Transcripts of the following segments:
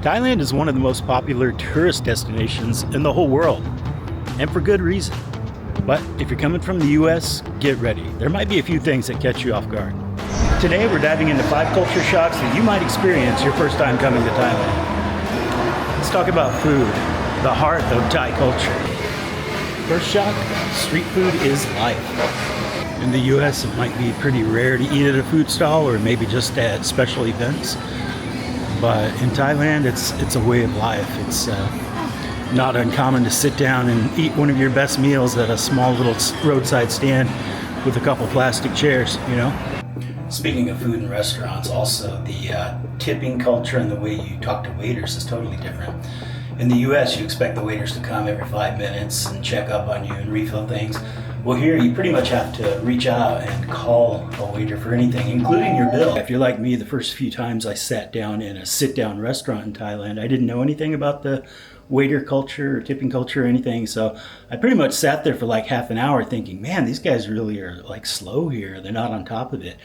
Thailand is one of the most popular tourist destinations in the whole world, and for good reason. But if you're coming from the US, get ready. There might be a few things that catch you off guard. Today we're diving into 5 culture shocks that you might experience your first time coming to Thailand. Let's talk about food, the heart of Thai culture. First shock, street food is life. In the US, it might be pretty rare to eat at a food stall or maybe just at special events. But in Thailand, it's a way of life. It's not uncommon to sit down and eat one of your best meals at a small little roadside stand with a couple plastic chairs, you know? Speaking of food and restaurants, also the tipping culture and the way you talk to waiters is totally different. In the US, you expect the waiters to come every 5 minutes and check up on you and refill things. Well, here you pretty much have to reach out and call a waiter for anything, including your bill. If you're like me, the first few times I sat down in a sit-down restaurant in Thailand, I didn't know anything about the waiter culture or tipping culture or anything. So I pretty much sat there for like half an hour thinking, man, these guys really are like slow here. They're not on top of it.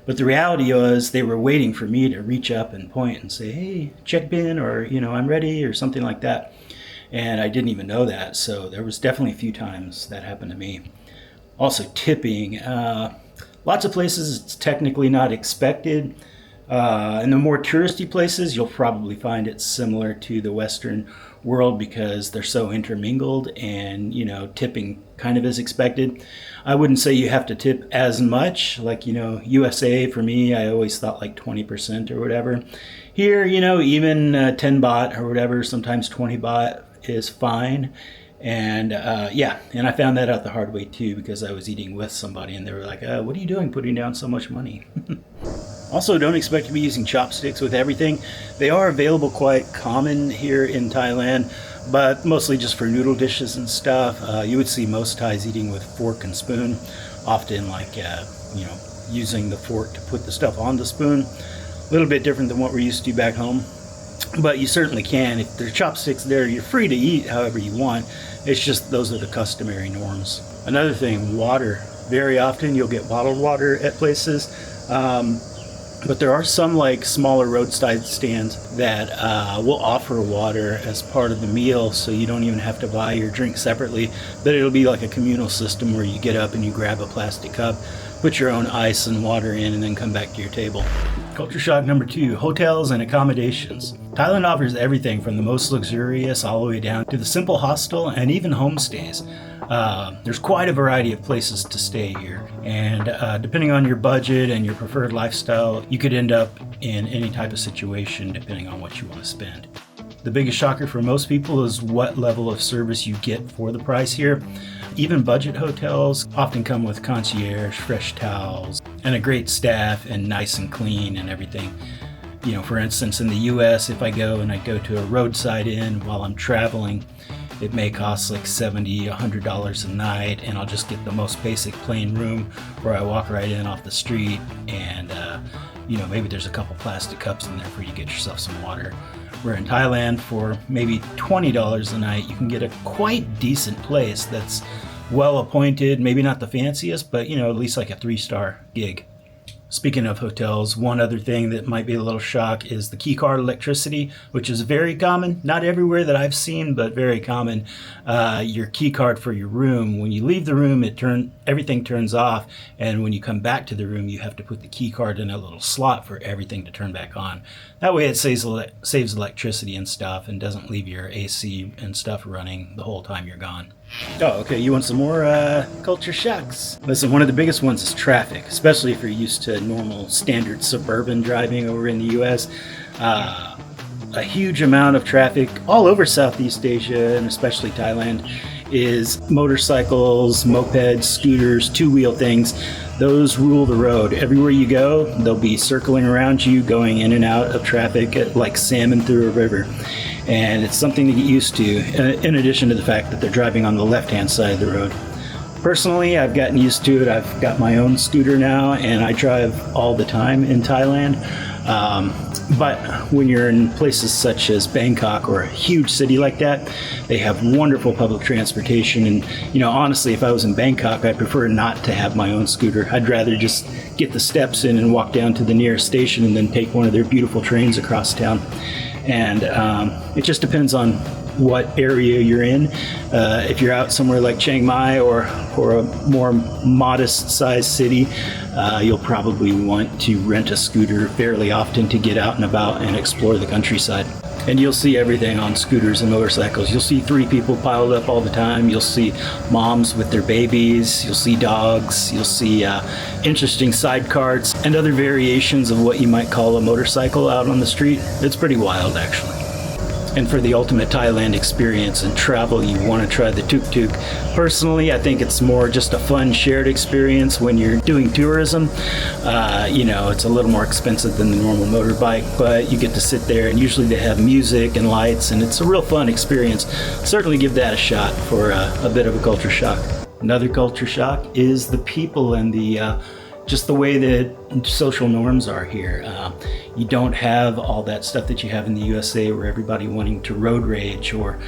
But the reality was they were waiting for me to reach up and point and say, hey, check bin, or, I'm ready, or something like that. And I didn't even know that. So there was definitely a few times that happened to me. Also tipping. Lots of places it's technically not expected. In the more touristy places, you'll probably find it similar to the Western world because they're so intermingled and, tipping kind of is expected. I wouldn't say you have to tip as much. Like, USA, for me, I always thought like 20% or whatever. Here, even 10 baht or whatever, sometimes 20 baht is fine. And and I found that out the hard way too because I was eating with somebody and they were like, what are you doing putting down so much money? Also, don't expect to be using chopsticks with everything. They are available quite common here in Thailand, but mostly just for noodle dishes and stuff. You would see most Thais eating with fork and spoon, often like, using the fork to put the stuff on the spoon. A little bit different than what we're used to back home. But you certainly can. If there's chopsticks there, you're free to eat however you want. It's just those are the customary norms. Another thing, water. Very often you'll get bottled water at places. But there are some like smaller roadside stands that will offer water as part of the meal, so you don't even have to buy your drink separately. But it'll be like a communal system where you get up and you grab a plastic cup, put your own ice and water in, and then come back to your table. Culture shock number 2, hotels and accommodations. Thailand offers everything from the most luxurious all the way down to the simple hostel and even homestays. There's quite a variety of places to stay here, and depending on your budget and your preferred lifestyle, you could end up in any type of situation depending on what you want to spend. The biggest shocker for most people is what level of service you get for the price here. Even budget hotels often come with concierge, fresh towels, and a great staff and nice and clean and everything. For instance, in the US, if I go to a roadside inn while I'm traveling, it may cost like $70, $100 a night, and I'll just get the most basic plain room where I walk right in off the street and, maybe there's a couple plastic cups in there for you to get yourself some water. Where in Thailand, for maybe $20 a night, you can get a quite decent place that's well appointed, maybe not the fanciest, but, at least like a 3-star gig. Speaking of hotels, one other thing that might be a little shock is the key card electricity, which is very common. Not everywhere that I've seen, but very common. Your key card for your room, when you leave the room, everything turns off, and when you come back to the room, you have to put the key card in a little slot for everything to turn back on. That way it saves electricity and stuff and doesn't leave your AC and stuff running the whole time you're gone. Oh, okay, you want some more culture shocks? Listen, one of the biggest ones is traffic, especially if you're used to normal standard suburban driving over in the US. A huge amount of traffic all over Southeast Asia and especially Thailand is motorcycles, mopeds, scooters, two-wheel things. Those rule the road. Everywhere you go, they'll be circling around you, going in and out of traffic like salmon through a river. And it's something to get used to, in addition to the fact that they're driving on the left-hand side of the road. Personally, I've gotten used to it. I've got my own scooter now, and I drive all the time in Thailand. But when you're in places such as Bangkok or a huge city like that, they have wonderful public transportation. And, honestly, if I was in Bangkok, I'd prefer not to have my own scooter. I'd rather just get the steps in and walk down to the nearest station and then take one of their beautiful trains across town. And it just depends on what area you're in. If you're out somewhere like Chiang Mai or a more modest sized city, you'll probably want to rent a scooter fairly often to get out and about and explore the countryside. And you'll see everything on scooters and motorcycles. You'll see 3 people piled up all the time. You'll see moms with their babies. You'll see dogs. You'll see interesting sidecarts and other variations of what you might call a motorcycle out on the street. It's pretty wild, actually. And for the ultimate Thailand experience and travel, you want to try the tuk-tuk. Personally, I think it's more just a fun shared experience when you're doing tourism. It's a little more expensive than the normal motorbike, but you get to sit there, and usually they have music and lights, and it's a real fun experience. Certainly give that a shot for a bit of a culture shock. Another culture shock is the people and just the way that social norms are here. You don't have all that stuff that you have in the USA, where everybody wanting to road rage or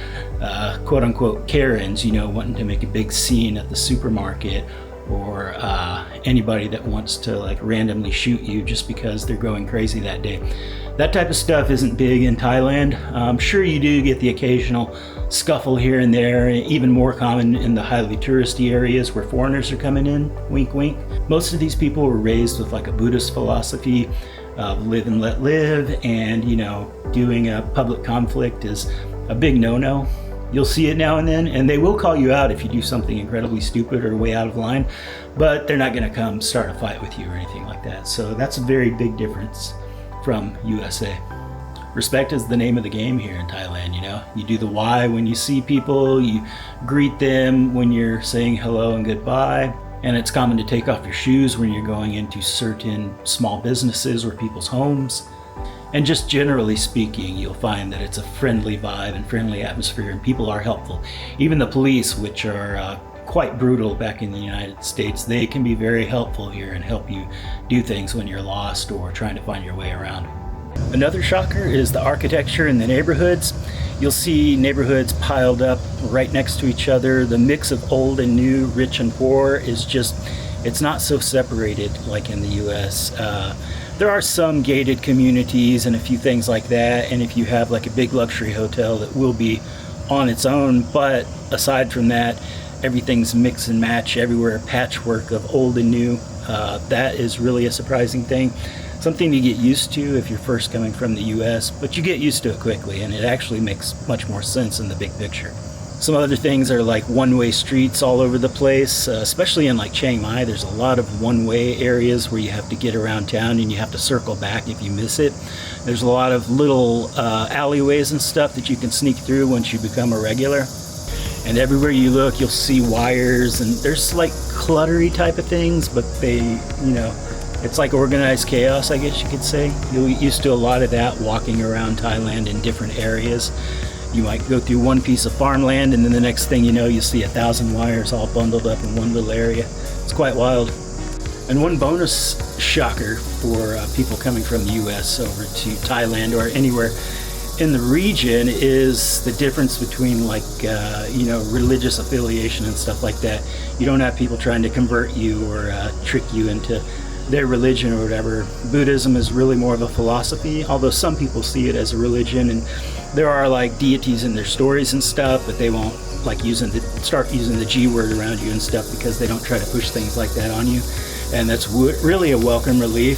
quote unquote Karens, wanting to make a big scene at the supermarket, or anybody that wants to like randomly shoot you just because they're going crazy that day. That type of stuff isn't big in Thailand. I'm sure you do get the occasional scuffle here and there, even more common in the highly touristy areas where foreigners are coming in, wink wink. Most of these people were raised with like a Buddhist philosophy of live and let live, and doing a public conflict is a big no-no. You'll see it now and then, and they will call you out if you do something incredibly stupid or way out of line, but they're not going to come start a fight with you or anything like that. So that's a very big difference from USA. Respect is the name of the game here in Thailand. You do the why when you see people, you greet them when you're saying hello and goodbye, and it's common to take off your shoes when you're going into certain small businesses or people's homes. And just generally speaking, you'll find that it's a friendly vibe and friendly atmosphere, and people are helpful. Even the police, which are quite brutal back in the United States, they can be very helpful here and help you do things when you're lost or trying to find your way around. Another shocker is the architecture in the neighborhoods. You'll see neighborhoods piled up right next to each other. The mix of old and new, rich and poor is it's not so separated like in the US. There are some gated communities and a few things like that, and if you have like a big luxury hotel, that will be on its own, but aside from that, everything's mix and match everywhere, patchwork of old and new. That is really a surprising thing. Something to get used to if you're first coming from the US, but you get used to it quickly, and it actually makes much more sense in the big picture. Some other things are like one-way streets all over the place, especially in like Chiang Mai. There's a lot of one-way areas where you have to get around town and you have to circle back if you miss it. There's a lot of little alleyways and stuff that you can sneak through once you become a regular. And everywhere you look, you'll see wires, and there's like cluttery type of things, but it's like organized chaos, I guess you could say. You'll get used to a lot of that walking around Thailand in different areas. You might go through one piece of farmland, and then the next thing you know, you see 1,000 wires all bundled up in one little area. It's quite wild. And one bonus shocker for people coming from the US over to Thailand or anywhere in the region is the difference between religious affiliation and stuff like that. You don't have people trying to convert you or trick you into their religion or whatever. Buddhism is really more of a philosophy, although some people see it as a religion, and there are like deities in their stories and stuff, but they won't like start using the G word around you and stuff, because they don't try to push things like that on you. And that's really a welcome relief,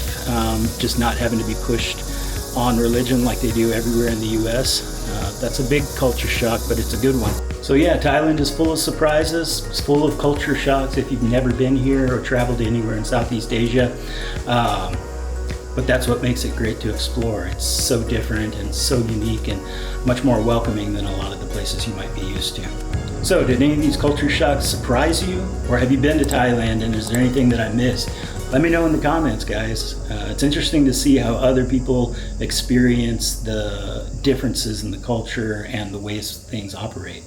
just not having to be pushed on religion like they do everywhere in the US. That's a big culture shock, but it's a good one. So yeah, Thailand is full of surprises. It's full of culture shocks if you've never been here or traveled anywhere in Southeast Asia. But that's what makes it great to explore. It's so different and so unique and much more welcoming than a lot of the places you might be used to. So did any of these culture shocks surprise you? Or have you been to Thailand, and is there anything that I missed? Let me know in the comments, guys. It's interesting to see how other people experience the differences in the culture and the ways things operate,